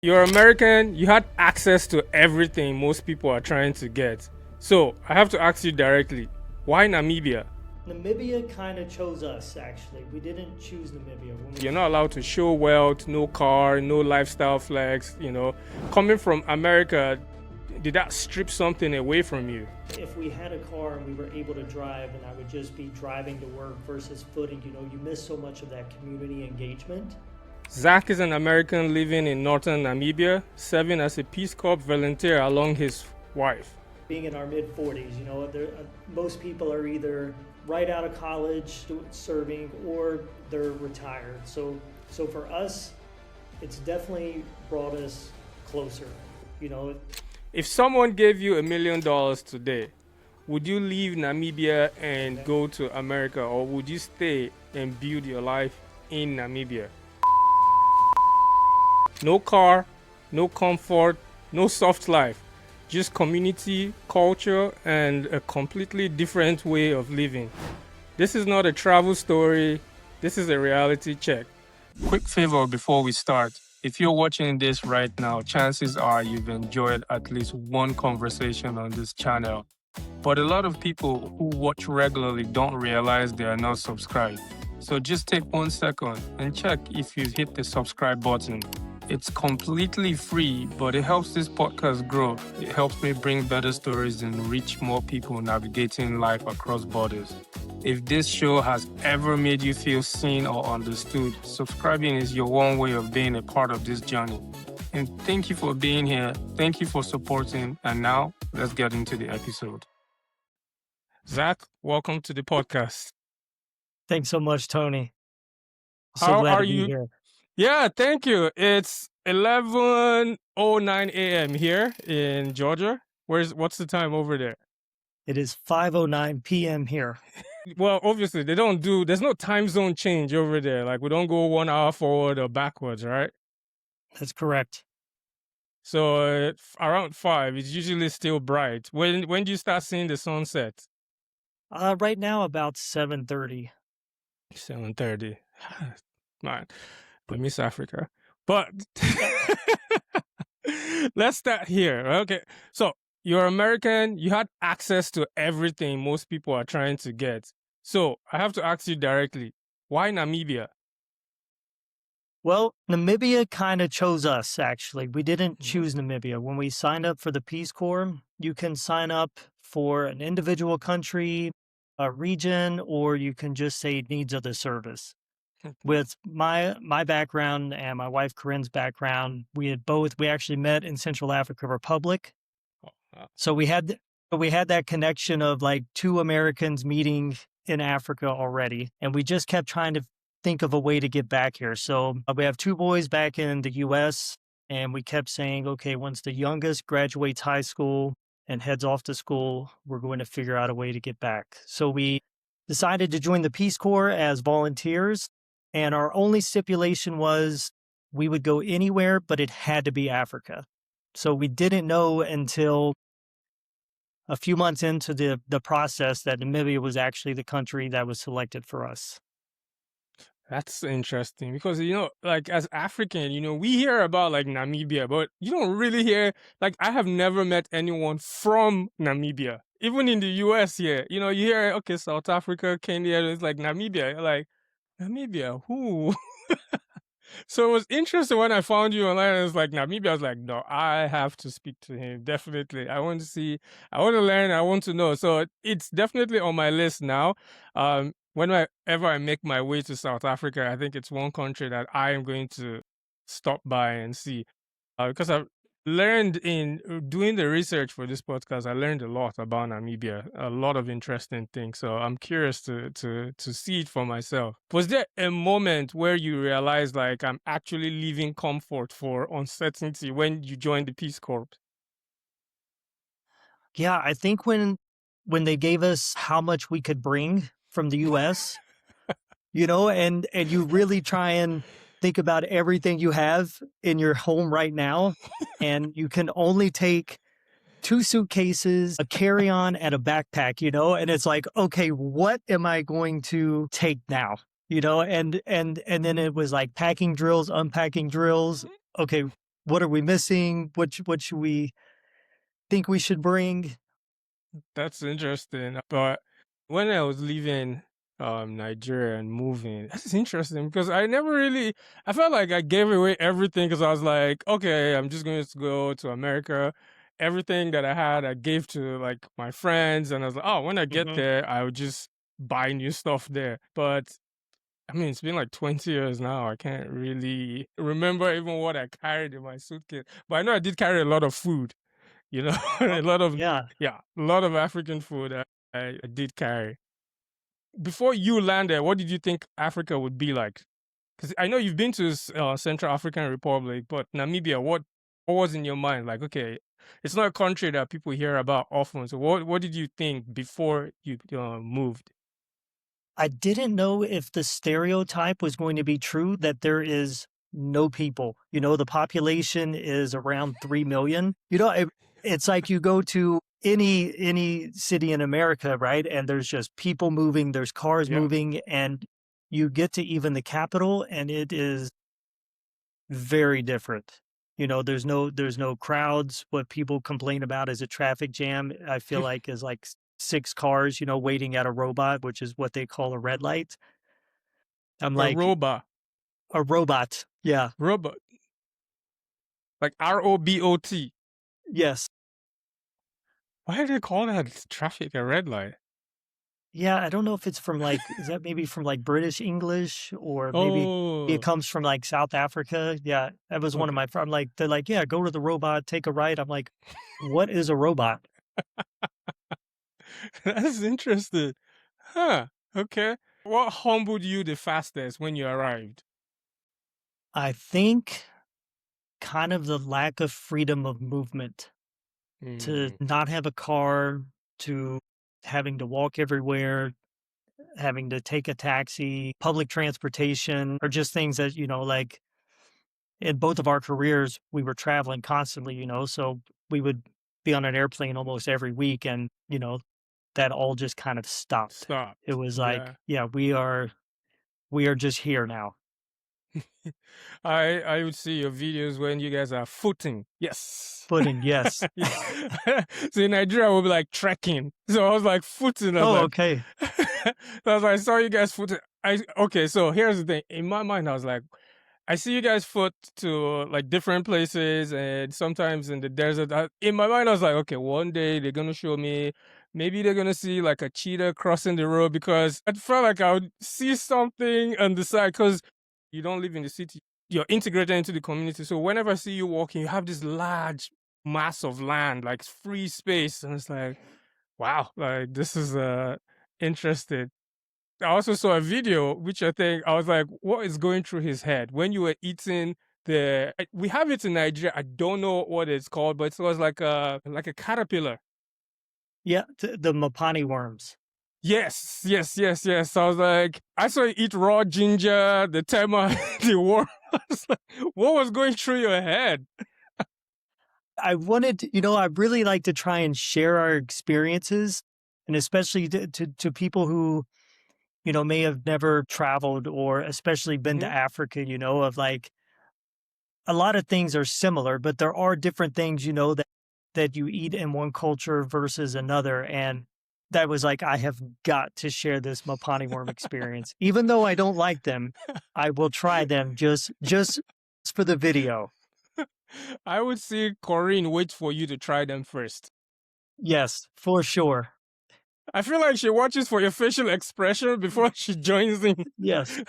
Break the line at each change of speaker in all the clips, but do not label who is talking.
You're American, you had access to everything most people are trying to get. So, I have to ask you directly, why Namibia?
Namibia kind of chose us, actually. We didn't choose Namibia.
You're not allowed to show wealth, no car, no lifestyle flex, Coming from America, did that strip something away from you?
If we had a car and we were able to drive and I would just be driving to work versus footing, you miss so much of that community engagement.
Zach is an American living in Northern Namibia, serving as a Peace Corps volunteer along his wife.
Being in our mid 40s, most people are either right out of college serving or they're retired. So for us, it's definitely brought us closer.
If someone gave you $1 million today, would you leave Namibia and go to America, or would you stay and build your life in Namibia? No car, no comfort, no soft life, just community, culture, and a completely different way of living. This is not a travel story, this is a reality check. Quick favor before we start. If you're watching this right now, chances are you've enjoyed at least one conversation on this channel. But a lot of people who watch regularly don't realize they are not subscribed. So just take 1 second and check if you've hit the subscribe button. It's completely free, but it helps this podcast grow. It helps me bring better stories and reach more people navigating life across borders. If this show has ever made you feel seen or understood, subscribing is your one way of being a part of this journey. And thank you for being here. Thank you for supporting. And now, let's get into the episode. Zach, welcome to the podcast.
Thanks so much, Tony.
How
glad
are
to be
you?
here.
Yeah, thank you. It's 11:09 a.m. here in Georgia. What's the time over there?
It is 5:09 p.m. here.
Well, obviously there's no time zone change over there. Like, we don't go 1 hour forward or backwards, right?
That's correct.
So around 5, it's usually still bright. When do you start seeing the sunset?
Right now about 7:30.
7:30. Man, I miss Africa. But let's start here. Okay. So you're American, you had access to everything most people are trying to get. So I have to ask you directly, why Namibia?
Well, Namibia kind of chose us, actually. We didn't choose Namibia. When we signed up for the Peace Corps, you can sign up for an individual country, a region, or you can just say needs of the service. With my background and my wife Corinne's background, we actually met in Central African Republic. So we had that connection of like two Americans meeting in Africa already, and we just kept trying to think of a way to get back here. So we have two boys back in the US, and we kept saying, okay, once the youngest graduates high school and heads off to school, we're going to figure out a way to get back. So we decided to join the Peace Corps as volunteers, and our only stipulation was we would go anywhere, but it had to be Africa. So we didn't know until a few months into the process that Namibia was actually the country that was selected for us.
That's interesting because, like, as African, we hear about like Namibia, but you don't really hear, like, I have never met anyone from Namibia. Even in the US here, you hear, okay, South Africa, Kenya, it's like Namibia. You're like, Namibia, who? So it was interesting when I found you online and it's like Namibia. I was like, no, I have to speak to him. Definitely. I want to see, I want to learn, I want to know. So it's definitely on my list now. Whenever I make my way to South Africa, I think it's one country that I am going to stop by and see. Because I've learned in doing the research for this podcast, I learned a lot about Namibia, a lot of interesting things. So I'm curious to see it for myself. Was there a moment where you realized, like, I'm actually leaving comfort for uncertainty when you joined the Peace Corps?
Yeah, I think when they gave us how much we could bring from the US, and you really try and think about everything you have in your home right now, and you can only take 2 suitcases, a carry-on, and a backpack, and it's like, okay, what am I going to take now? And then it was like packing drills, unpacking drills. Okay, what are we missing? What should we think we should bring?
That's interesting. But when I was leaving Nigeria and moving, that's interesting because I felt like I gave away everything because I was like, okay, I'm just going to go to America. Everything that I had, I gave to like my friends, and I was like, oh, when I get
Mhm.
there, I would just buy new stuff there. But I mean, it's been like 20 years now. I can't really remember even what I carried in my suitcase. But I know I did carry a lot of food, you know, a
Oh,
lot of,
yeah.
yeah, a lot of African food I did carry. Before you landed, what did you think Africa would be like? Because I know you've been to Central African Republic, but Namibia, what was in your mind? Like, okay, it's not a country that people hear about often. So what did you think before you moved?
I didn't know if the stereotype was going to be true that there is no people. The population is around 3 million. It's like you go to any city in America, right? And there's just people moving, there's cars
Yeah.
moving, and you get to even the capital and it is very different. There's no crowds. What people complain about is a traffic jam. I feel like is like six cars, waiting at a robot, which is what they call a red light. I'm
A
like,
robot.
a robot. Yeah.
Robot. Like ROBOT.
Yes.
Why do they call that traffic a red light?
Yeah, I don't know if it's from is that maybe from like British English or maybe it
Oh,
comes from like South Africa. Yeah, that was one of
okay.
my I'm like, they're like, yeah, go to the robot, take a ride. I'm like, what is a robot?
That's interesting. Huh. Okay. What humbled you the fastest when you arrived?
I think kind of the lack of freedom of movement, to
Mm,
not have a car, to having to walk everywhere, having to take a taxi, public transportation, or just things that, like in both of our careers, we were traveling constantly, so we would be on an airplane almost every week. And, that all just kind of stopped. It
stopped.
was like,
Yeah.
yeah, we are just here now.
I would see your videos when you guys are footing. Yes.
Footing, yes.
Yeah. So in Nigeria we'll be like trekking. So I was like footing. I was
Oh,
like
okay.
so I was like, I saw you guys footing. Okay, so here's the thing. In my mind I was like, I see you guys foot to like different places and sometimes in the desert. In my mind, I was like, okay, one day they're gonna show me. Maybe they're gonna see like a cheetah crossing the road because I felt like I would see something on the side because you don't live in the city. You're integrated into the community. So whenever I see you walking, you have this large mass of land, like free space, and it's like, wow, like this is interesting. I also saw a video, which I think I was like, what is going through his head when you were eating we have it in Nigeria. I don't know what it's called, but it was like a caterpillar.
Yeah, the Mopani worms.
Yes, yes, yes, yes. I was like, I saw you eat raw ginger, the tema, the worm. I was like, what was going through your head?
I wanted I really like to try and share our experiences, and especially to people who, may have never traveled or especially been to
Hmm.
Africa, of like a lot of things are similar, but there are different things, that you eat in one culture versus another. And that was like, I have got to share this Mopani worm experience. Even though I don't like them, I will try them just for the video.
I would see Corinne wait for you to try them first.
Yes, for sure.
I feel like she watches for your facial expression before she joins in.
Yes.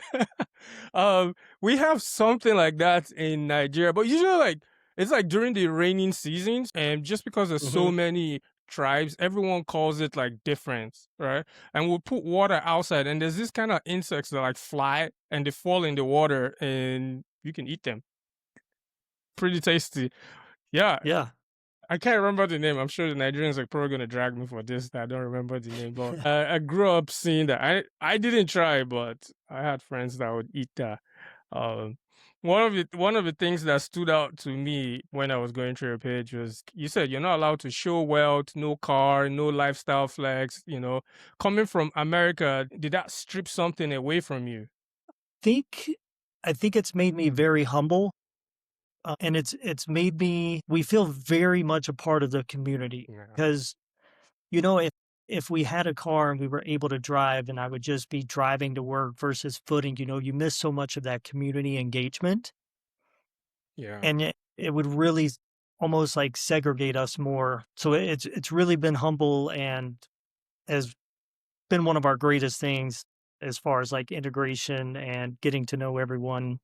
We have something like that in Nigeria, but usually like it's like during the raining seasons, and just because there's so
Hmm.
many tribes, everyone calls it like different, right? And we'll put water outside, and there's this kind of insects that like fly and they fall in the water, and you can eat them. Pretty tasty. Yeah,
Yeah.
I can't remember the name. I'm sure the Nigerians are probably gonna drag me for this. I don't remember the name, but I grew up seeing that. I didn't try, but I had friends that would eat that. Um, one of the things that stood out to me when I was going through your page was you said you're not allowed to show wealth, no car, no lifestyle flex. Coming from America, did that strip something away from you?
think I think it's made me very humble. And it's made me we feel very much a part of the community
Yeah.
because, if we had a car and we were able to drive and I would just be driving to work versus footing, you miss so much of that community engagement,
Yeah.
and it would really almost, like, segregate us more. So it's really been humble and has been one of our greatest things as far as, like, integration and getting to know everyone.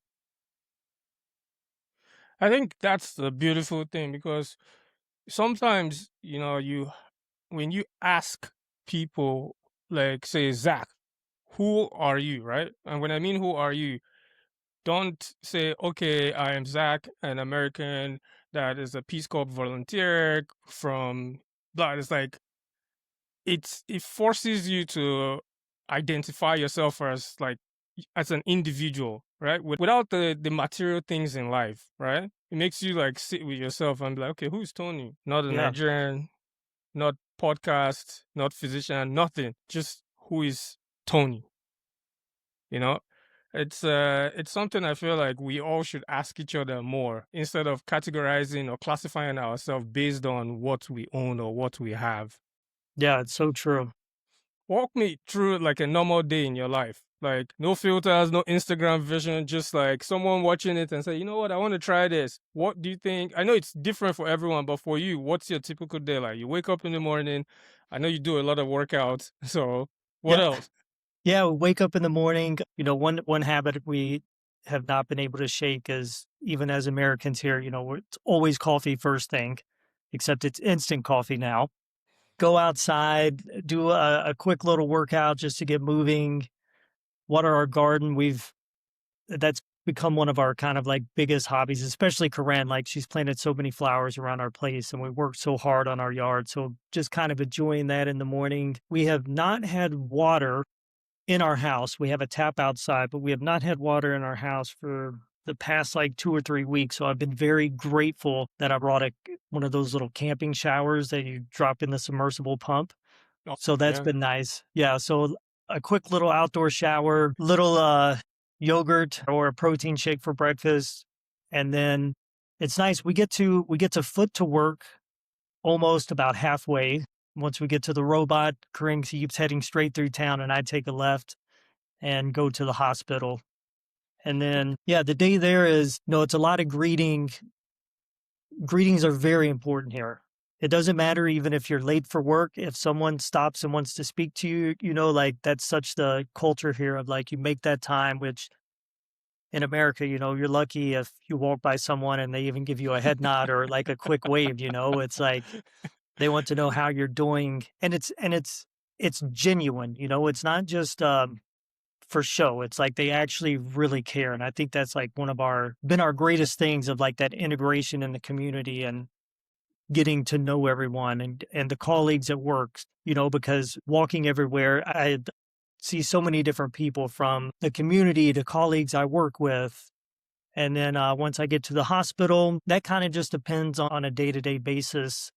I think that's the beautiful thing because sometimes, when you ask people, like, say, Zach, who are you, right? And when I mean who are you, don't say, okay, I am Zach, an American that is a Peace Corps volunteer from blah. It's like, it forces you to identify yourself as, like, as an individual, right? Without the material things in life, right? It makes you, like, sit with yourself and be like, okay, who's Tony? Not a
Yeah.
Nigerian, not podcast, not physician, nothing. Just who is Tony? You know, it's something I feel like we all should ask each other more instead of categorizing or classifying ourselves based on what we own or what we have.
Yeah, it's so true.
Walk me through, like, a normal day in your life. Like, no filters, no Instagram vision, just like someone watching it and say, you know what, I want to try this. What do you think? I know it's different for everyone, but for you, what's your typical day like? You wake up in the morning. I know you do a lot of workouts. So what
Yeah.
else?
Yeah, we wake up in the morning. One habit we have not been able to shake is even as Americans here, it's always coffee first thing, except it's instant coffee now. Go outside, do a quick little workout just to get moving, water our garden. That's become one of our kind of like biggest hobbies, especially Corinne. Like she's planted so many flowers around our place and we worked so hard on our yard. So just kind of enjoying that in the morning. We have not had water in our house. We have a tap outside, but we have not had water in our house for the past like 2 or 3 weeks. So I've been very grateful that I brought one of those little camping showers that you drop in the submersible pump.
Oh,
So that's
yeah.
been nice. Yeah. So a quick little outdoor shower, little yogurt or a protein shake for breakfast. And then it's nice. We get to foot to work almost about halfway. Once we get to the robot, Corinne keeps heading straight through town and I take a left and go to the hospital. And then, yeah, the day there is, it's a lot of greeting. Greetings are very important here. It doesn't matter even if you're late for work. If someone stops and wants to speak to you, like that's such the culture here of like you make that time, which in America, you're lucky if you walk by someone and they even give you a head nod or like a quick wave, it's like they want to know how you're doing. And it's genuine, it's not just for show. It's like they actually really care. And I think that's like been our greatest things of like that integration in the community and getting to know everyone and the colleagues at work, because walking everywhere, I see so many different people from the community to colleagues I work with. And then once I get to the hospital, that kind of just depends on a day to day basis.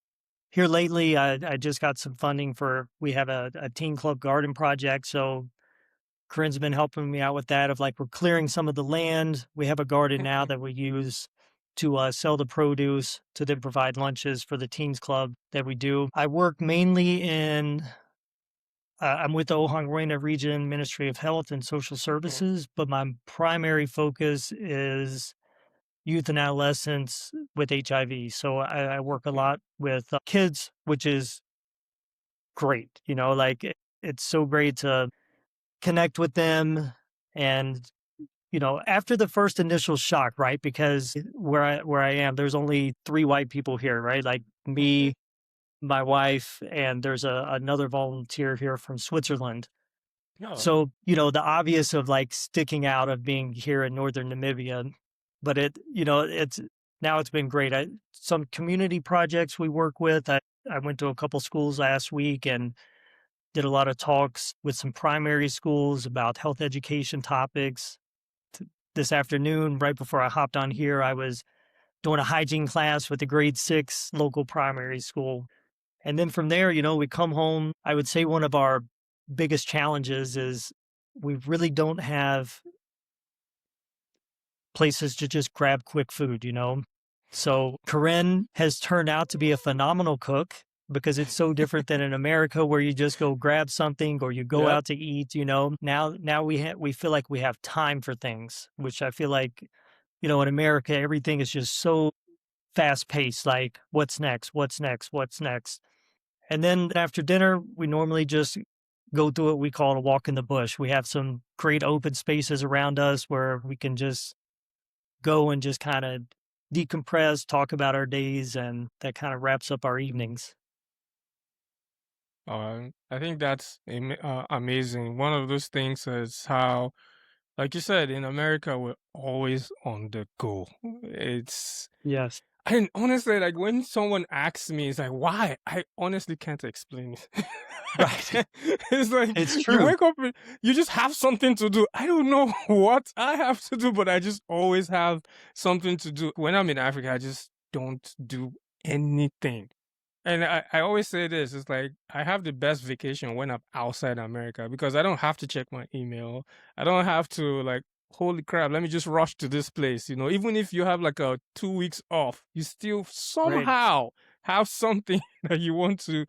Here lately, I just got some funding we have a teen club garden project. So Corinne's been helping me out with that of like we're clearing some of the land. We have a garden now that we use to sell the produce to then provide lunches for the teens club that we do. I work mainly I'm with the Oshikuanyama Region Ministry of Health and Social
Mhm.
Services, but my primary focus is youth and adolescents with HIV. So I work a lot with kids, which is great. Like it's so great to connect with them and after the first initial shock, right? Because where I am, there's only 3 white people here, right? Like
Okay.
me, my wife, and there's another volunteer here from Switzerland.
No.
So, the obvious of like sticking out of being here in Northern Namibia, but it's been great. Some community projects we work with. I went to a couple schools last week and did a lot of talks with some primary schools about health education topics. This afternoon, right before I hopped on here, I was doing a hygiene class with the grade 6 local primary school. And then from there, we come home. I would say one of our biggest challenges is we really don't have places to just grab quick food, you know? So Corinne has turned out to be a phenomenal cook because it's so different than in America where you just go grab something or you go
Yep.
out to eat, you know. Now we feel like we have time for things, which I feel like, you know, in America everything is just so fast paced, like what's next, what's next, what's next. And then after dinner, we normally just go through what we call a walk in the bush. We have some great open spaces around us where we can just go and just kind of decompress, talk about our days, and that kind of wraps up our evenings.
I think that's amazing. One of those things is how, like you said, in America, we're always on the go. It's
Yes.
And honestly, like when someone asks me, it's like, why? I honestly can't explain it. I
Right.
can't. It's like
It's
you
true.
wake up, and you just have something to do. I don't know what I have to do, but I just always have something to do. When I'm in Africa, I just don't do anything. And I always say this, it's like I have the best vacation when I'm outside America because I don't have to check my email. I don't have to like, holy crap, let me just rush to this place. Even if you have like a 2 weeks off, you still
Right.
somehow have something that you want to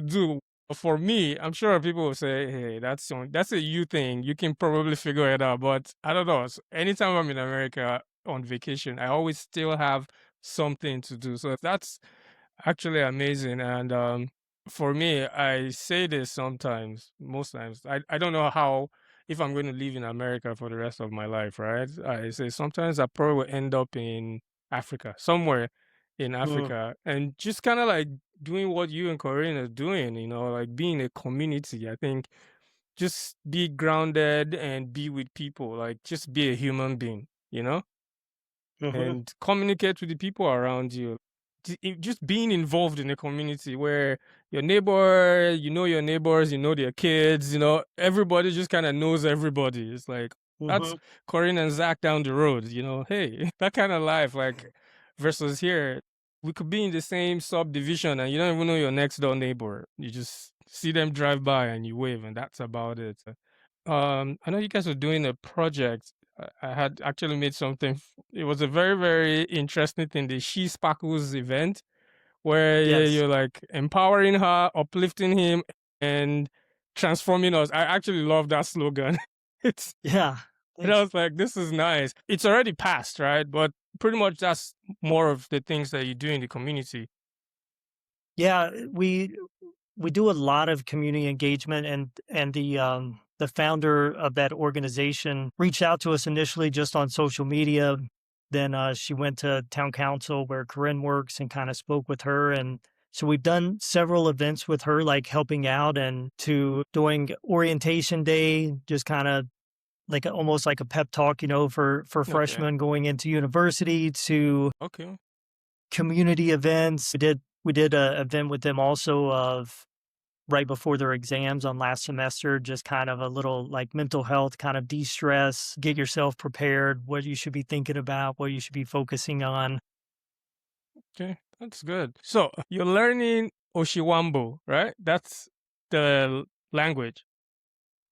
do. For me, I'm sure people will say, hey, that's a you thing. You can probably figure it out. But I don't know. So anytime I'm in America on vacation, I always still have something to do. So that's actually amazing. And for me, I say this sometimes, most times. I don't know how, if I'm going to live in America for the rest of my life, right? I say sometimes I probably will end up in Africa, somewhere in
Mm,
Africa, and just kind of like doing what you and Corinne are doing, like being a community. I think just be grounded and be with people, like just be a human being,
mhm,
and communicate with the people around you. Just being involved in a community where your neighbor, you know your neighbors, you know their kids, everybody just kind of knows everybody. It's like that's
mhm.
Corinne and Zach down the road. Hey, that kind of life, like versus here, we could be in the same subdivision and you don't even know your next door neighbor. You just see them drive by and you wave, and that's about it. I know you guys are doing a project. I had actually made something. It was a very, very interesting thing. The She Sparkles event, where
Yes.
you're like empowering her, uplifting him, and transforming us. I actually love that slogan. it's
Yeah.
and I
Thanks.
was like, this is nice. It's already passed, right? But pretty much that's more of the things that you do in the community.
Yeah, we do a lot of community engagement and the founder of that organization reached out to us initially just on social media. Then she went to town council where Corinne works and kind of spoke with her. And so we've done several events with her, like helping out and to doing orientation day, just kind of like almost like a pep talk, you know, for
Okay.
freshmen going into university to
Okay.
community events. We did a event with them also of right before their exams on last semester, just kind of a little like mental health, kind of de-stress, get yourself prepared, what you should be thinking about, what you should be focusing on.
Okay. That's good. So you're learning Oshiwambo, right? That's the language.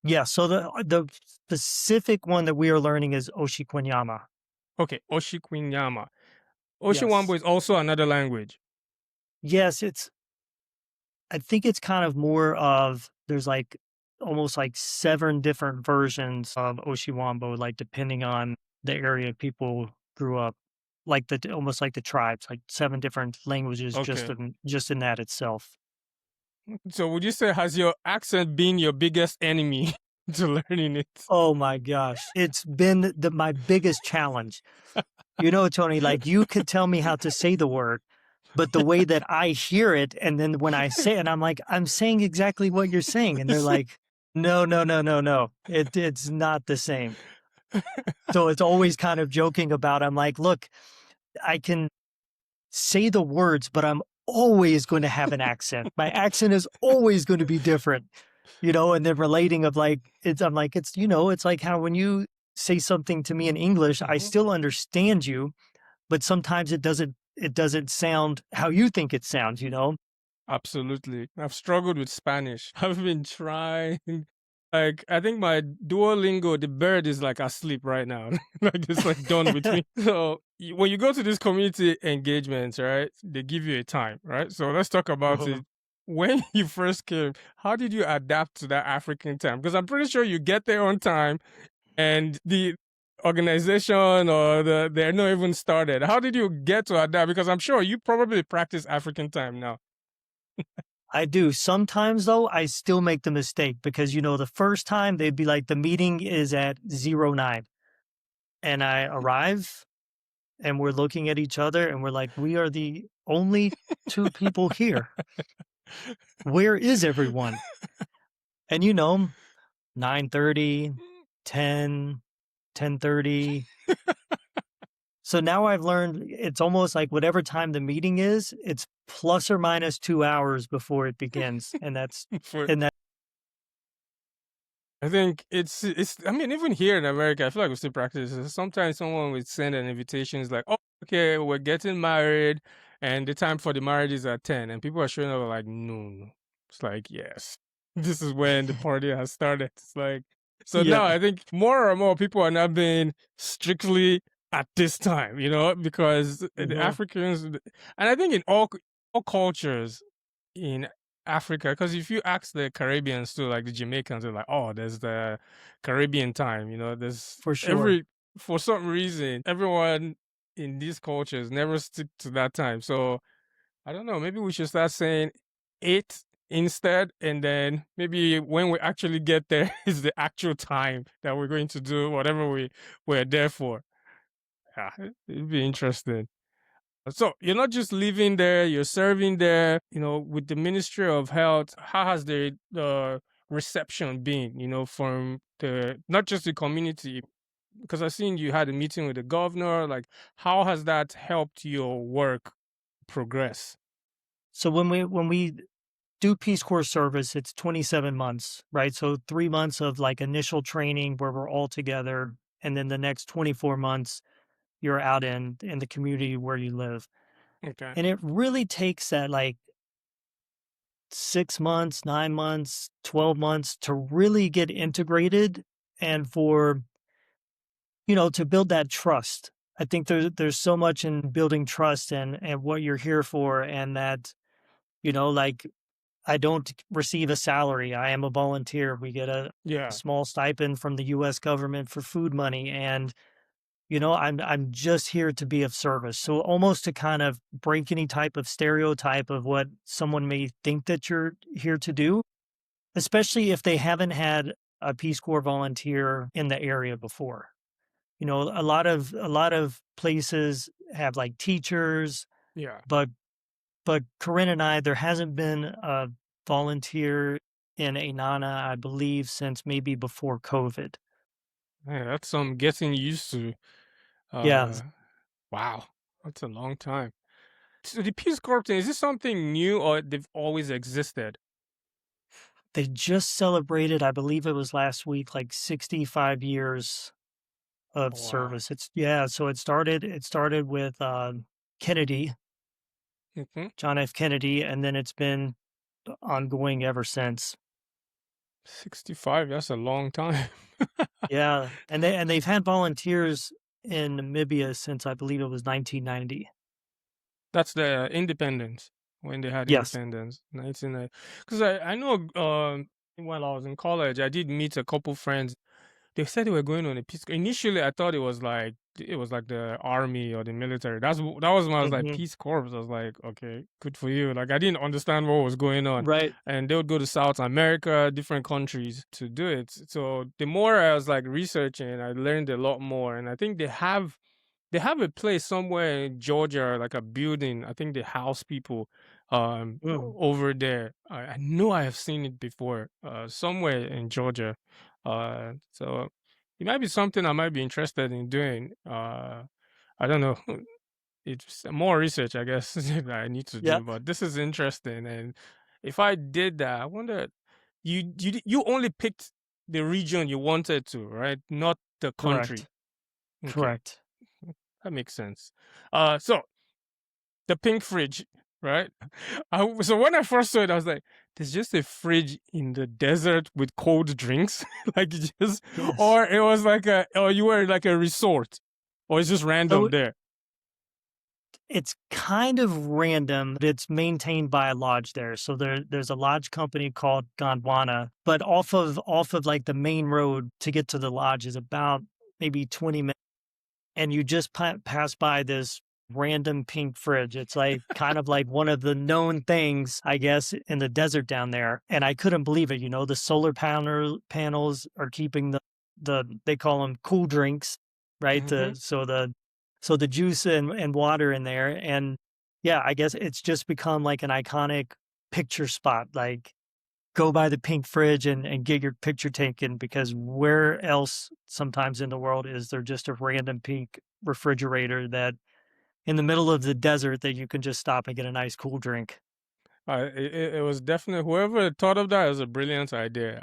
Yeah, so the specific one that we are learning is Oshikuanyama.
Okay, Oshikuanyama. Oshiwambo
Yes.
is also another language.
Yes, I think it's kind of more of there's like almost like 7 different versions of Oshiwambo, like depending on the area people grew up, like almost like the tribes, like 7 different languages
Okay.
just in that itself.
So would you say has your accent been your biggest enemy to learning it?
Oh my gosh, it's been my biggest challenge. You know, Tony, like you could tell me how to say the word, but the way that I hear it, and then when I say it, I'm like, I'm saying exactly what you're saying, and they're like, no, no, no, no, no, it's not the same. So it's always kind of joking about. I'm like, look, I can say the words, but I'm always going to have an accent. My accent is always going to be different, you know. And then relating of like, I'm like, it's it's like how when you say something to me in English, I
Mhm.
still understand you, but sometimes it doesn't sound how you think it sounds, you know?
Absolutely. I've struggled with Spanish. I've been trying. Like I think my Duolingo, the bird is like asleep right now. Like it's like done with me. So when you go to these community engagements, right? They give you a time, right? So let's talk about
Mhm.
it. When you first came, how did you adapt to that African time? Because I'm pretty sure you get there on time and the organization or they're not even started. How did you get to adapt? Because I'm sure you probably practice African time now.
I do. Sometimes though, I still make the mistake because the first time they'd be like, the meeting is at 09, and I arrive and we're looking at each other and we're like, we are the only two people here. Where is everyone? And 9:30, 10, 10:30. So now I've learned it's almost like whatever time the meeting is, it's plus or minus 2 hours before it begins. And that's
For
and that
I think it's. I mean, even here in America, I feel like we still practice this. Sometimes someone would send an invitation, it's like, "Oh, okay, we're getting married, and the time for the marriage is at 10," and people are showing up like, "No." It's like, "Yes, this is when the party has started." It's like, so now
yeah,
I think more and more people are not being strictly at this time, because the
mhm.
Africans, and I think in all cultures in Africa, because if you ask the Caribbeans too, like the Jamaicans, they're like, "Oh, there's the Caribbean time." There's
For sure.
for some reason, everyone in these cultures never stick to that time. So I don't know. Maybe we should start saying eight instead, and then maybe when we actually get there is the actual time that we're going to do whatever we're there for. Yeah, it'd be interesting. So you're not just living there, you're serving there, with the Ministry of Health. How has the reception been, from the not just the community? Because I've seen you had a meeting with the governor. Like, how has that helped your work progress?
So when we do Peace Corps service, it's 27 months, right? So 3 months of like initial training where we're all together, and then the next 24 months you're out in the community where you live.
Okay.
And it really takes that like 6 months, 9 months, 12 months to really get integrated and for, to build that trust. I think there's so much in building trust and what you're here for, and that, like I don't receive a salary. I am a volunteer. We get a
Yeah.
small stipend from the US government for food money, and I'm just here to be of service. So almost to kind of break any type of stereotype of what someone may think that you're here to do, especially if they haven't had a Peace Corps volunteer in the area before. A lot of places have like teachers,
Yeah.
but Corinne and I, there hasn't been a volunteer in Ainana, I believe, since maybe before COVID.
Man, that's some getting used to.
Yeah,
Uh, wow. That's a long time. So the Peace Corps thing, is this something new or they've always existed?
they just celebrated, I believe it was last week, like 65 years of
Oh, wow.
service. So it started with Kennedy,
Hmm.
John F. Kennedy, and then it's been ongoing ever since.
65, that's a long time.
Yeah, and they've had volunteers in Namibia since I believe it was 1990.
That's the independence, when they had
Yes.
independence, 1990. Because I know while I was in college, I did meet a couple friends. They said they were going on a peace. Initially, I thought it was like the army or the military. That was when I was like
Hmm.
Peace Corps. I was like, okay, good for you. Like I didn't understand what was going on,
Right.
and they would go to South America, different countries to do it. So the more I was like researching, I learned a lot more, and I think they have a place somewhere in Georgia, like a building. I think they house people
Mm.
over there. I know I have seen it before, somewhere in Georgia. So it might be something I might be interested in doing. I don't know. It's more research, I guess, that I need to
Yeah.
do. But this is interesting, and if I did that, I wonder. You only picked the region you wanted to, right? Not the country.
Correct.
Okay.
Correct.
That makes sense. So the pink fridge, right? So when I first saw it, I was like, "There's just a fridge in the desert with cold drinks, like just,
Yes.
or it was like or you were like a resort, or it's just random
So
there."
it's kind of random, but it's maintained by a lodge there. So there's a lodge company called Gondwana, but off of like the main road to get to the lodge is about maybe 20 minutes, and you just pass by this random pink fridge. It's like kind of like one of the known things, I guess, in the desert down there. And I couldn't believe it. The solar panels are keeping the they call them cool drinks, right?
Hmm.
So the juice and water in there. And yeah, I guess it's just become like an iconic picture spot. Like go by the pink fridge and get your picture taken, because where else sometimes in the world is there just a random pink refrigerator that in the middle of the desert that you can just stop and get a nice cool drink?
It was definitely whoever thought of that was a brilliant idea.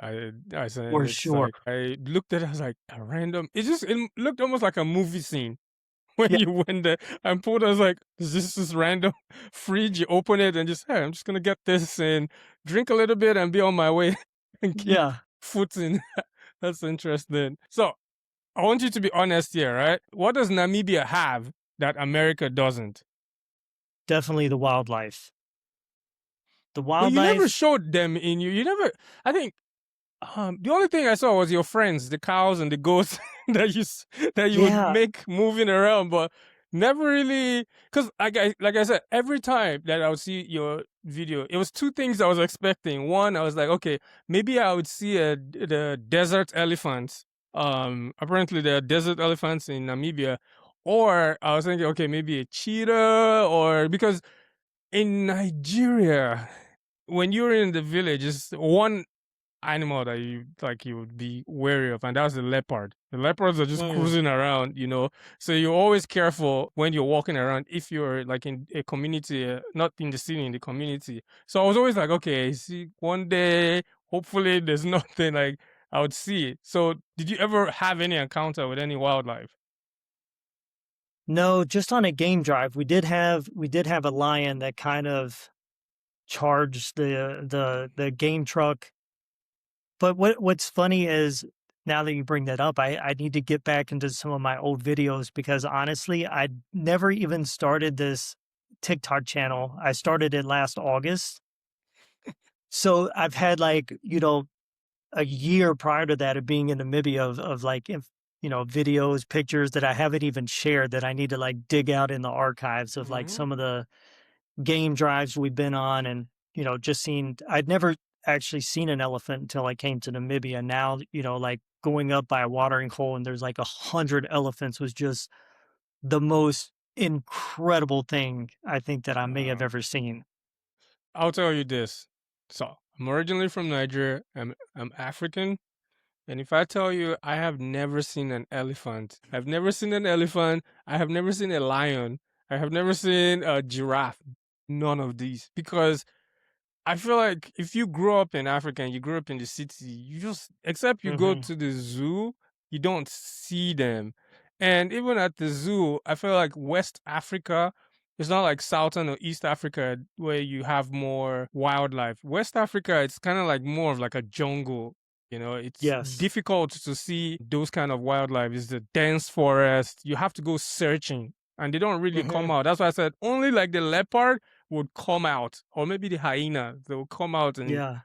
I said
For
it's
sure.
like I looked at it, I was like a random. It looked almost like a movie scene when
Yeah,
you went there and pulled. I was like, is this random fridge? You open it and just, hey, I'm just gonna get this and drink a little bit and be on my way and keep
yeah,
footing. That's interesting. So I want you to be honest here, right? What does Namibia have that America doesn't?
definitely the wildlife. The
But you never
wildlife,
showed them in you. You never. I think the only thing I saw was your friends, the cows and the goats that you would
yeah.
make moving around, but never really. Because like I said, every time that I would see your video, it was two things I was expecting. One, I was like, okay, maybe I would see the desert elephants. Apparently there are desert elephants in Namibia, or I was thinking, okay, maybe a cheetah, or because in Nigeria, when you're in the village, it's one animal that you would be wary of, and that's the leopard. The leopards are just
Mm.
cruising around, so you're always careful when you're walking around if you're like in a community, not in the city, in the community. So I was always like, okay, see, one day hopefully there's nothing like I would see it. So did you ever have any encounter with any wildlife?
No, just on a game drive, we did have a lion that kind of charged the game truck. But what's funny is, now that you bring that up, I need to get back into some of my old videos, because honestly, I never even started this TikTok channel. I started it last August. So I've had like, a year prior to that of being in Namibia of like, videos, pictures that I haven't even shared, that I need to like dig out in the archives of like
Hmm.
some of the game drives we've been on. And just seen, I'd never actually seen an elephant until I came to Namibia. Now, like going up by a watering hole and there's like 100 elephants was just the most incredible thing I think that I may have
Uh,
ever seen.
I'll tell you this. So I'm originally from Nigeria. I'm African. And if I tell you I have never seen an elephant, I've never seen an elephant, I have never seen a lion, I have never seen a giraffe, none of these. Because I feel like if you grow up in Africa and you grow up in the city, you just, except you go
Hmm.
to the zoo, you don't see them. And even at the zoo, I feel like West Africa, it's not like Southern or East Africa where you have more wildlife. West Africa, it's kind of like more of like a jungle. It's
Yes.
difficult to see those kind of wildlife. It's the dense forest. You have to go searching and they don't really come
Hmm.
out. That's why I said only like the leopard would come out, or maybe the hyena. They would come out, and
Yeah.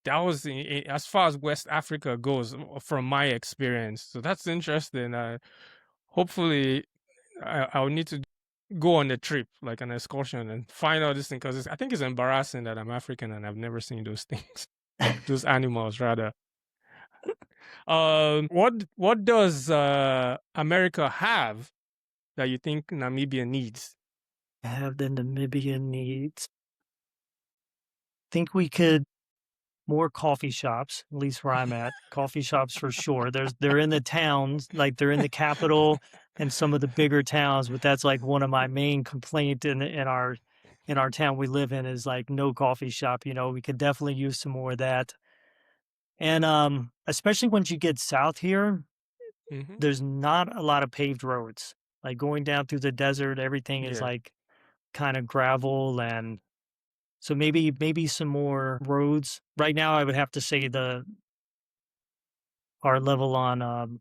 that was as far as West Africa goes from my experience. So that's interesting. Hopefully, I'll need to go on a trip, like an excursion, and find out this thing because I think it's embarrassing that I'm African and I've never seen those things, those animals rather. What does America have that you think Namibia needs?
Have the Namibian needs. Think we could more coffee shops, at least where I'm at. Coffee shops for sure. They're in the towns, like they're in the capital and some of the bigger towns, but that's like one of my main complaint in our town we live in, is like no coffee shop. We could definitely use some more of that. And especially once you get south here,
Hmm.
there's not a lot of paved roads. Like going down through the desert, everything is
Yeah.
like kind of gravel. And So maybe some more roads. Right now, I would have to say the our level on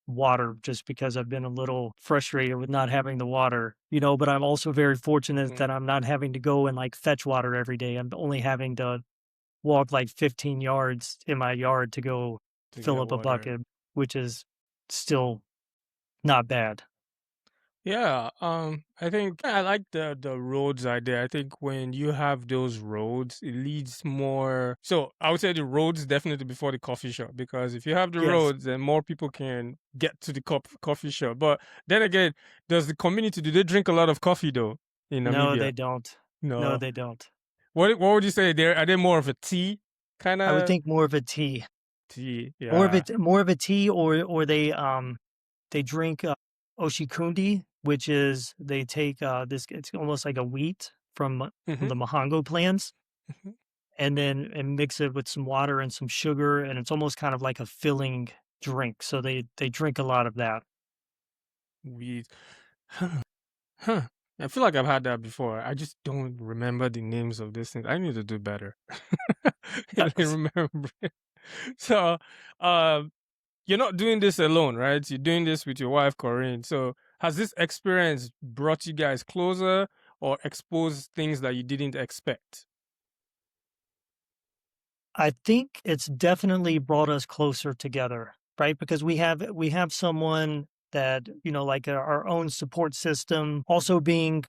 water, just because I've been a little frustrated with not having the water, but I'm also very fortunate
Mm,
that I'm not having to go and like fetch water every day. I'm only having to walk like 15 yards in my yard to go
to
fill
get
up a
water.
bucket, which is still not bad.
Yeah, I think I like the roads idea. I think when you have those roads, it leads more. So I would say the roads definitely before the coffee shop, because if you have the
Yes.
roads, then more people can get to the coffee shop. But then again, does the community, do they drink a lot of coffee though in
No,
Namibia?
they don't. No,
No.
they don't.
What would you say? Are they more of a tea kind
I would
of
think more of a tea.
tea?
More of
Yeah.
it more of a tea, or they drink, Oshikundi, which is they take, this it's almost like a wheat from
Mm-hmm.
the Mohango plants,
Mm-hmm.
and then and mix it with some water and some sugar, and it's almost kind of like a filling drink, so they drink a lot of that.
We. Huh. I feel like I've had that before. I just don't remember the names of these things. I need to do better.
Yeah,
Really remember. So, um, you're not doing this alone, right? You're doing this with your wife, Corinne. So, has this experience brought you guys closer or exposed things that you didn't expect?
I think it's definitely brought us closer together, right? Because we have someone that, like our own support system. Also being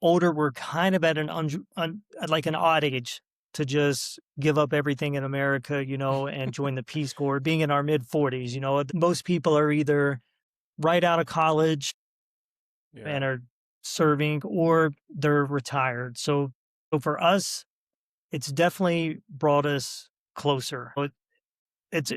older, we're kind of at at like an odd age to just give up everything in America, and join the Peace Corps. Being in our mid 40s, most people are either right out of college
Yeah.
and are serving, or they're retired. So for us, it's definitely brought us closer. It's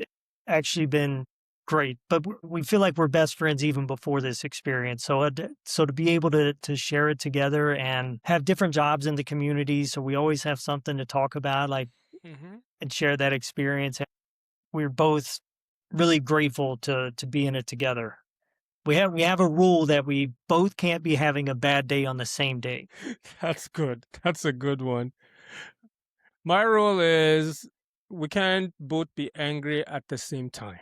actually been great, but we feel like we're best friends even before this experience. So to be able to share it together and have different jobs in the community, so we always have something to talk about, like,
Hmm.
and share that experience. We're both really grateful to be in it together. We have a rule that we both can't be having a bad day on the same day.
That's good. That's a good one. My rule is we can't both be angry at the same time.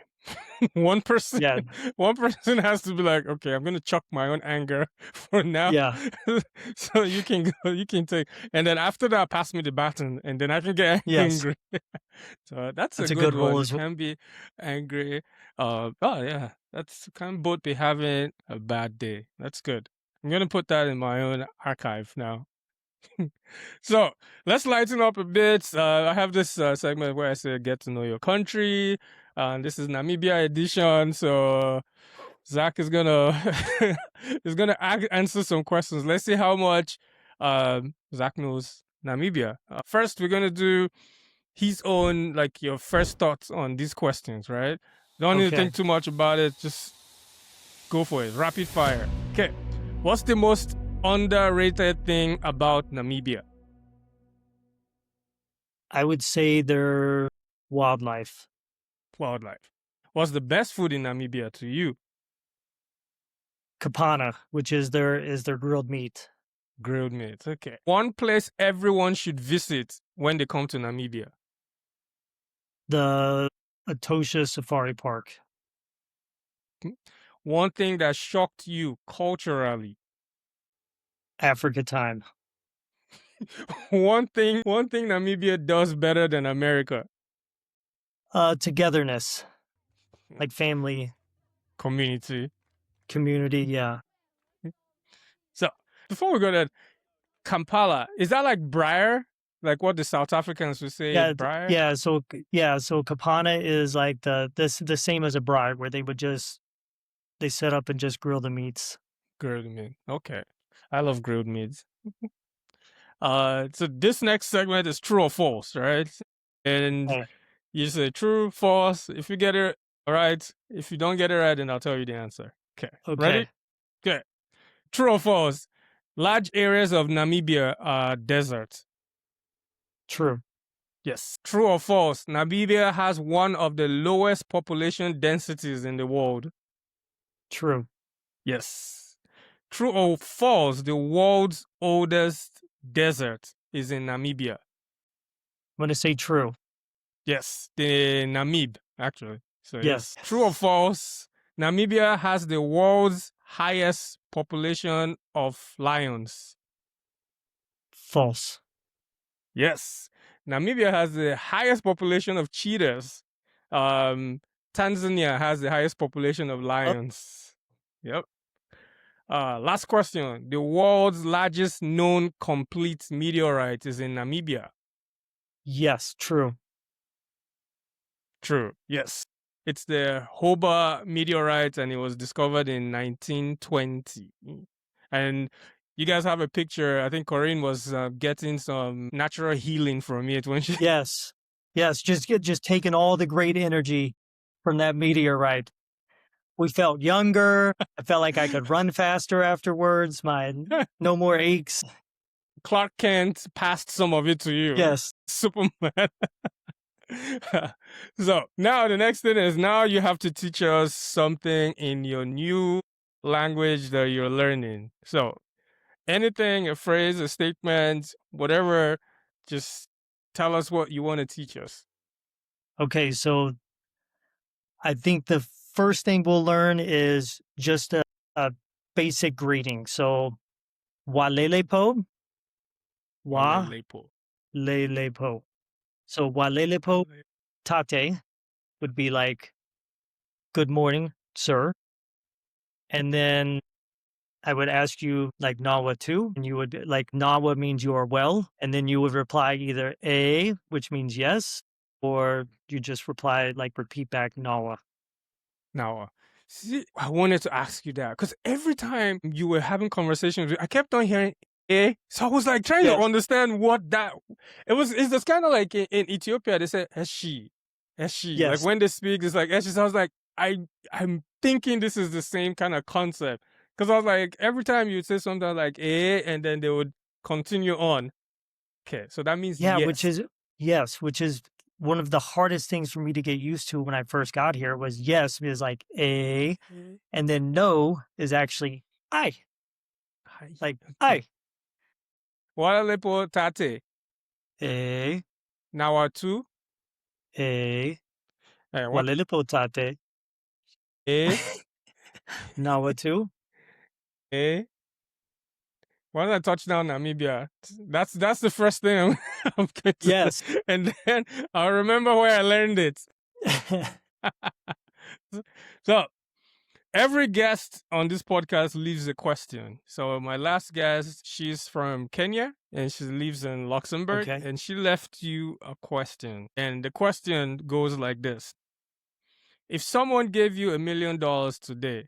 one person
Yeah,
one person has to be like, okay, I'm gonna chuck my own anger for now.
yeah,
So you can go, you can take, and then after that pass me the baton and then I can get
yes,
angry. So that's a
that's a
good
good rule
one. We
as well.
can be angry. Oh yeah, that's can both be having a bad day. That's good. I'm gonna put that in my own archive now. So let's lighten up a bit. I have this segment where I say get to know your country, and this is Namibia edition. So Zach is gonna is gonna answer some questions. Let's see how much Zach knows Namibia. First, we're gonna do his own, like your first thoughts on these questions. Right? Don't need to
Okay.
think too much about it. Just go for it. Rapid fire. Okay. What's the most underrated thing about Namibia?
I would say their wildlife.
Wildlife. What's the best food in Namibia to you?
Kapana, which is their grilled meat.
Grilled meat. Okay. One place everyone should visit when they come to Namibia.
The Etosha Safari Park.
Hmm? One thing that shocked you culturally.
Africa time.
One thing Namibia does better than America.
Togetherness,
Hmm.
like family,
Community.
community. Yeah.
Hmm. So before we go to Kampala, is that like Briar? Like what the South Africans would say,
Yeah.
Briar?
Yeah. So Kapana is like the same as a bride, where they set up and just grill the meats.
Grilled meat. Okay. I love grilled meats. So this next segment is true or false, right? And
Okay.
you say true, false. If you get it right, if you don't get it right, then I'll tell you the answer. Okay. Ready?
Okay.
Okay. True or false? Large areas of Namibia are desert.
True.
Yes. True or false? Namibia has one of the lowest population densities in the world.
True.
Yes. True or false? The world's oldest desert is in Namibia.
going to say true.
Yes, the Namib, actually. So
Yes.
yes, true or false? Namibia has the world's highest population of lions.
False.
Yes, Namibia has the highest population of cheetahs. Tanzania has the highest population of lions. Yep. Last question. The world's largest known complete meteorite is in Namibia.
Yes, true.
True. Yes. It's the Hoba meteorite, and it was discovered in 1920. And you guys have a picture. I think Corinne was getting some natural healing from it when she.
Yes. Yes, just taking all the great energy from that meteorite. We felt younger. I felt like I could run faster afterwards. No more aches.
Clark Kent passed some of it to you.
Yes.
Superman. So now the next thing is now you have to teach us something in your new language that you're learning. So anything, a phrase, a statement, whatever, just tell us what you want to teach us.
Okay, so I think the first thing we'll learn is just a basic greeting. So, walelepo, wa
Walelepo.
lelepo. So, walelepo tate would be like, good morning, sir. And then I would ask you like Nawa too, and you would like Nawa means you are well, and then you would reply either A, which means yes, or you just reply like repeat back Nawa.
Now, see, I wanted to ask you that because every time you were having conversations, I kept on hearing eh. So I was like trying to understand what that it was. It's just kind of like in Ethiopia, they say eshi, eshi.
Yes.
Like when they speak, it's like eshi. So I was like, I'm thinking this is the same kind of concept because I was like, every time you say something like eh, and then they would continue on. Okay, so that means
Yeah,
yes.
which is one of the hardest things for me to get used to when I first got here was yes is like A, and then no is actually I. Like I.
Walalepo tate.
A,
Nawatu.
A,
What?
walelepo tate.
Eh,
Nawatu.
eh. Why did I touch down Namibia? That's the first thing I'm, I'm going to
Yes.
say. And then I'll remember where I learned it. So every guest on this podcast leaves a question. So my last guest, she's from Kenya and she lives in Luxembourg.
Okay.
And she left you a question. And the question goes like this. If someone gave you $1 million today,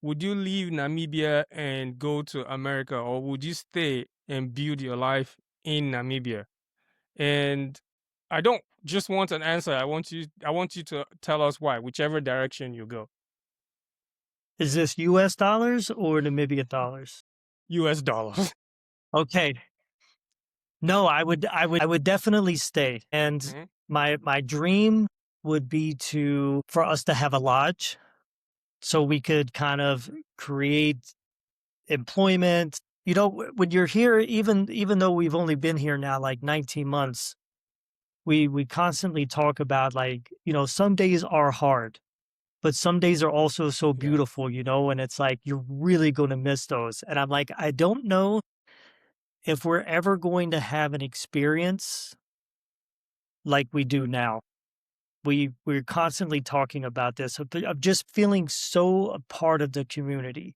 would you leave Namibia and go to America, or would you stay and build your life in Namibia? And I don't just want an answer. I want you to tell us why, whichever direction you go.
Is this US dollars or Namibia dollars?
US dollars.
Okay. No, I would definitely stay. And my dream would be for us to have a lodge so we could kind of create employment. You know, when you're here, even though we've only been here now like 19 months, we constantly talk about like, you know, some days are hard, but some days are also so beautiful, you know, and it's like you're really going to miss those. And I'm like, I don't know if we're ever going to have an experience like we do now. We're constantly talking about this of just feeling so a part of the community.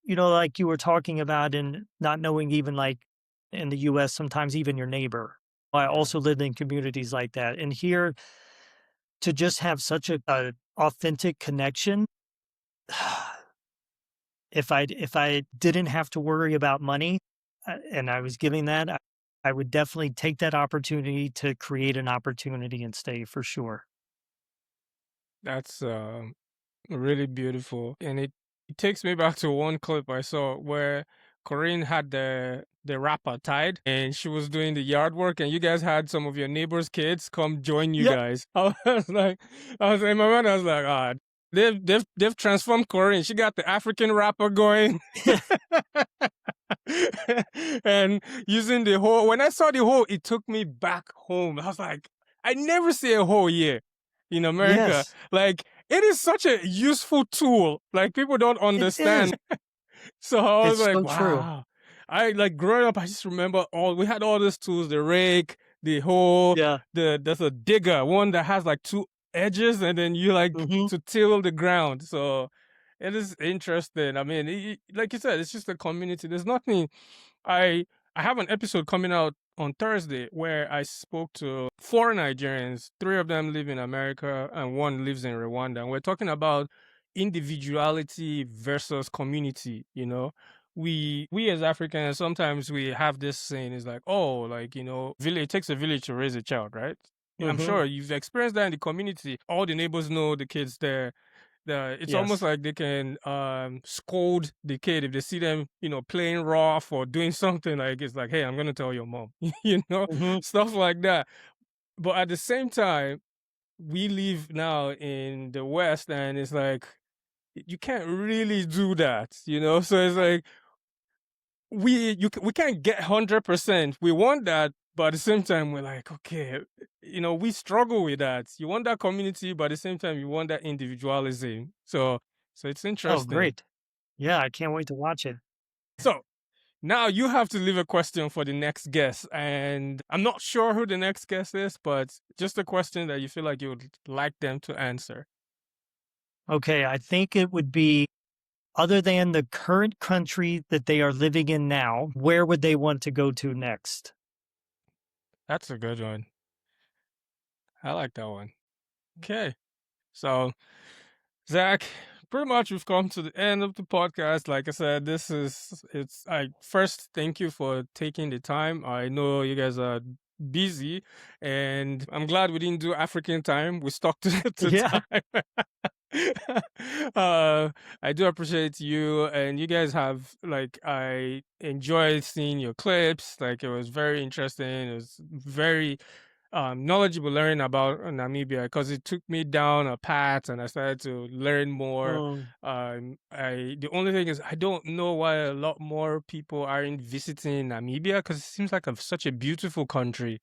You know, like you were talking about and not knowing even like in the US, sometimes even your neighbor. I also lived in communities like that. And here to just have such a authentic connection, if I didn't have to worry about money and I was giving that, I would definitely take that opportunity to create an opportunity and stay for sure.
That's really beautiful, and it takes me back to one clip I saw where Corinne had the wrapper tied, and she was doing the yard work, and you guys had some of your neighbors' kids come join you guys. I was like, in my mind, I was like, ah, they've transformed Corinne. She got the African wrapper going. and using the hoe. When I saw the hoe, it took me back home. I was like, I never see a hoe here in America.
Yes,
Like, it is such a useful tool. Like, people don't
it is.
understand. So I was
It's
like,
so true.
wow. I like growing up, I just remember we had all these tools, the rake, the hoe,
Yeah.
there's a digger, one that has like two edges and then you like
Mhm.
to till the ground. So it is interesting. I mean, like you said, it's just a community. There's nothing I I have an episode coming out on Thursday where I spoke to four Nigerians. Three of them live in America and one lives in Rwanda. And we're talking about individuality versus community, you know. We as Africans sometimes we have this saying is like, oh, like, village it takes a village to raise a child, right? I'm
Mhm.
sure you've experienced that in the community. All the neighbors know the kids there, it's almost
Yes.
like they can scold the kid if they see them, playing rough or doing something like it's like, hey, I'm gonna tell your mom,
Mhm.
stuff like that. But at the same time, we live now in the West, and it's like you can't really do that, So it's like we can't get 100%. We want that, but at the same time, we're like, okay, we struggle with that. You want that community, but at the same time, you want that individualism. So it's
Oh,
interesting.
great. Yeah, I can't wait to watch it.
So now you have to leave a question for the next guest, and I'm not sure who the next guest is, but just a question that you feel like you would like them to answer.
Okay, I think it would be other than the current country that they are living in now, where would they want to go to next?
That's a good one. I like that one. Okay. So, Zach, pretty much we've come to the end of the podcast. Like I said, I first thank you for taking the time. I know you guys are busy, and I'm glad we didn't do African time. We stuck to
Yeah.
time. uh, I do appreciate you, and you guys have like I enjoyed seeing your clips. Like it was very interesting. It was very knowledgeable learning about Namibia because it took me down a path and I started to learn more.
Mm.
I the only thing is I don't know why a lot more people aren't visiting Namibia because it seems like such a beautiful country.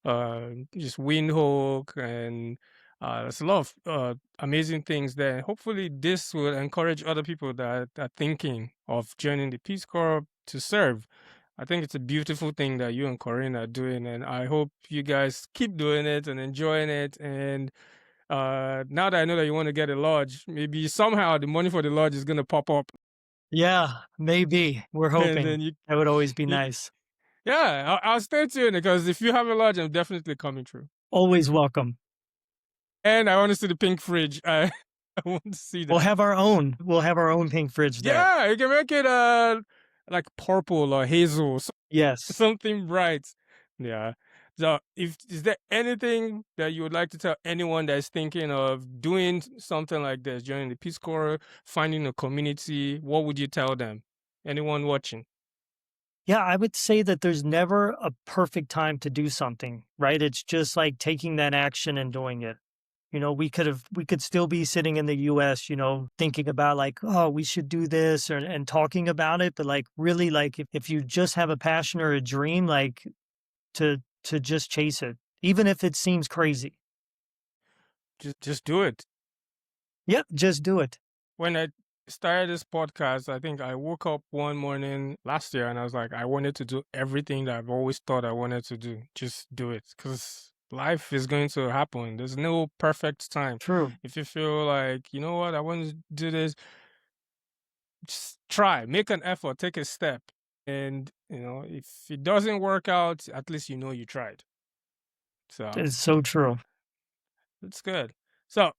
Just Windhoek and there's a lot of amazing things there. Hopefully, this will encourage other people that are thinking of joining the Peace Corps to serve. I think it's a beautiful thing that you and Corinne are doing, and I hope you guys keep doing it and enjoying it. And now that I know that you want to get a lodge, maybe somehow the money for the lodge is going to pop up,
Yeah, maybe. We're
and
hoping.
then
That would always be
you
nice.
yeah, I'll stay tuned because if you have a lodge, I'm definitely coming through.
Always welcome.
And I want to see the pink fridge. I want to see
We'll
that.
have our own. We'll have our own pink fridge there.
Yeah, you can make it like purple or hazel,
Yes.
something bright. Yeah. So, if is there anything that you would like to tell anyone that is thinking of doing something like this, joining the Peace Corps, finding a community? What would you tell them? Anyone watching?
Yeah, I would say that there's never a perfect time to do something, right? It's just like taking that action and doing it. We could still be sitting in the US, thinking about like, oh, we should do this and talking about it. But like really like if you just have a passion or a dream, like to just chase it, even if it seems crazy.
Just do it.
Yep, just do it.
When I started this podcast, I think I woke up one morning last year and I was like, I wanted to do everything that I've always thought I wanted to do. Just do it because life is going to happen. There's no perfect time.
True.
If you feel like, you know what, I want to do this, just try, make an effort, take a step. And, if it doesn't work out, at least you know you tried. So
It's so true.
it's good. So,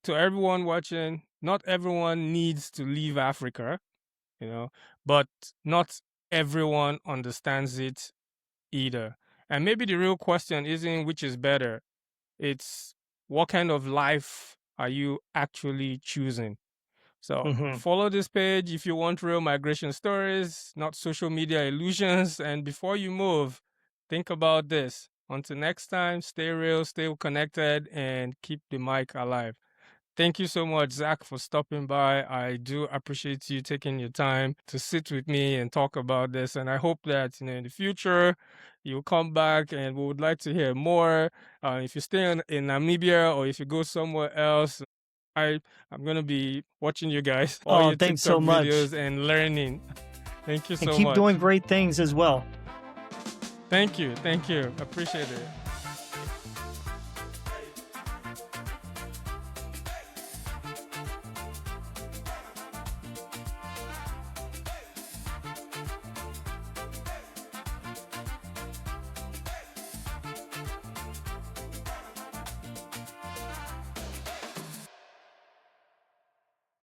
to everyone watching, not everyone needs to leave Africa, but not everyone understands it either. And maybe the real question isn't which is better, it's what kind of life are you actually choosing? So
Hmm.
follow this page if you want real migration stories, not social media illusions. And before you move, think about this. Until next time, stay real, stay connected, and keep the mic alive. Thank you so much, Zach, for stopping by. I do appreciate you taking your time to sit with me and talk about this. And I hope that in the future you'll come back, and we would like to hear more. If you stay in Namibia or if you go somewhere else, I I'm gonna be watching you guys, all
Oh,
your
thanks
TikTok
so much.
videos and learning. Thank you
And
so
keep
much.
doing great things as well.
Thank you. Thank you. Appreciate it.